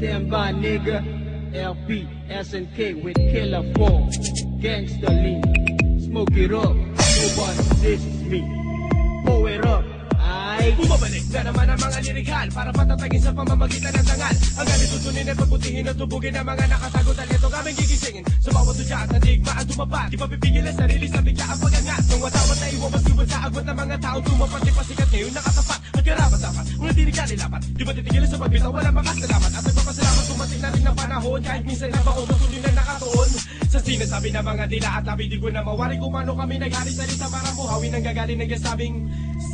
Stand by, nigga. LP, SNK with Killer 4. Gangsta lean. Smoke it up. Nobody disses me. Pull it up. Bumabalik na naman ang mga lirikal para patatagin sa pamamagitan ng tangal. Ang galit tutunin at pagbutihin at tubugin ang mga nakatagot at ito kaming gigisingin. Sa bawat tudya at nadigma at tumapat, di pa pipigil ang sarili sa bigla ang pagangat. Nung watawat na iwabas yubad sa agwat ng mga taong tumapat, di pa sikat ngayon nakatapat. Magkarapat dapat, ngunit di rin lilapat. Di ba titigil sa pagbitaw, walang makasalamat. At nagpapasalamat tumating na rin ng panahon, kahit minsan na baon, tutuloy na nakatuon. Sa sinasabi ng mga dila at labi, di ko na mawari kung ano kami naghari salita para buhawin ang gagaling nagsasabing,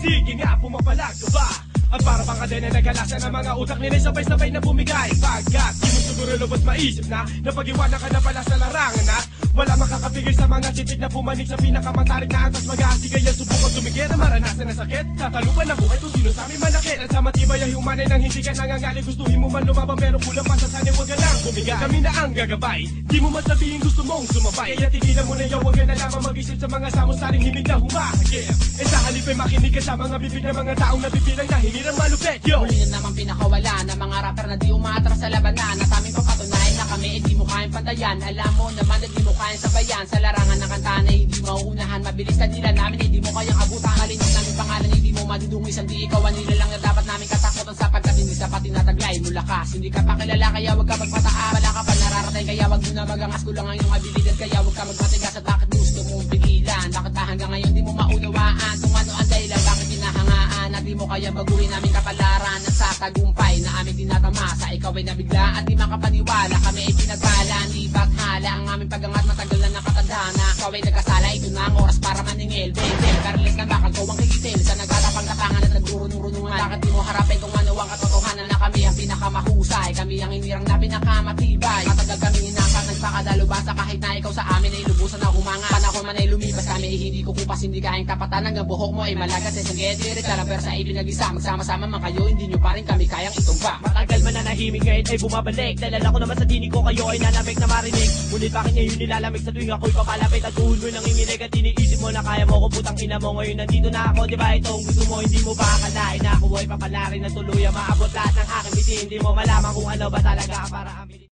sige nga, pumapalag ka ba? At para bang kadena nagalasa ng mga utak nila sabay-sabay na bumigay. Pagkat di mo siguro lubos maisip na napag-iwanan ka na pala sa larangan na wala makakapigil sa mga titik na pumanig sa pinakamatarik na antas mag-aasigay ang subukan tumigil na maranasan ng sakit. Tatalupan ng buhay kung sino sa amin manakit. At sa matibay ay humanay nang hindi ka nangangali. Gustuhin mo man lumabang pero kulang pa sa sanay, huwag ka lang bumigay. Kami na ang gagabay, di mo man sabihin gusto mong sumabay. Kaya tigilan mo na yaw, huwag ka na lamang mag-isip sa mga samusaring himig na humahagip. E sa halip ay makinig ka sa mga bibig ng mga taong nabibilang na hinirang malupit. Yo! Muli na naman pinakawala ng mga rapper na di umatras sa labanan. At aming papatunayan na kami di mo kayang pantayan. Alam mo naman na di mo kayang sabayan. Sa larangan ng kanta na hindi mauunahan. Mabilis na nila namin hindi mo kayang abutan. Malinis namin pangalan hindi mo madudungis. Hindi ikaw ang nilalang na dapat namin katakutan. Sapagkat hindi sapat tinataglay mo lakas. Hindi ka pa kilala kaya wag ka magpataas. Wala ka pa nararating kaya wag mo na magangas. Kulang ang iyong abilidad kaya wag ka magmatigas. At bakit gusto mong pigilan? Bakit ba hanggang ngayon di mo maunawaan? Kung ano ang dahilan bakit pinahangaan? At di mo kaya baguhin namin kapalaran. At sa tagumpay na aming tinatamasa, ikaw ay nabigla at di makapaniwala. Kami ay pinagpala, di bathala ang aming pagangat, matagal na nakatandana. Ikaw ay nagkasala, ito na ang oras para maningil. Benzel, Carles na bakal ko ang kikitil sa nagtatapang-tapangan at nagrurunurunungan. Bakit di mo harapin kung ano ang katotohanan na kami ang pinakamahusay? Kami ang hinirang na pinakamatibay. Matagal kami hinasang nagpakadalubasa kahit na ikaw sa amin ay lubusan na humanga. Panahon man ay lumipas kami ay hindi kukupas, hindi kayang tapatan. Hanggang buhok mo ay malagas ay sanggit. Direct pero sa ipinag-isa, magsama-sama man kayo, hindi nyo pa rin kami kayang itumba. Matagal man na nahimik ngayon ay bumabalik. Dalala ko naman sa dinig ko kayo ay nanamig na marinig. Ngunit bakit ngayon nilalamig sa tuwing ako'y papalapit? At tuhod mo nang inginig at iniisip mo na kaya mo ko putang ina mo. Ngayon nandito na ako, di ba itong gusto mo? Hindi mo ba akalain na ako ay papalarin na tuluyan maabot lahat ng aking biti? Hindi mo malaman kung ano ba talaga para amin.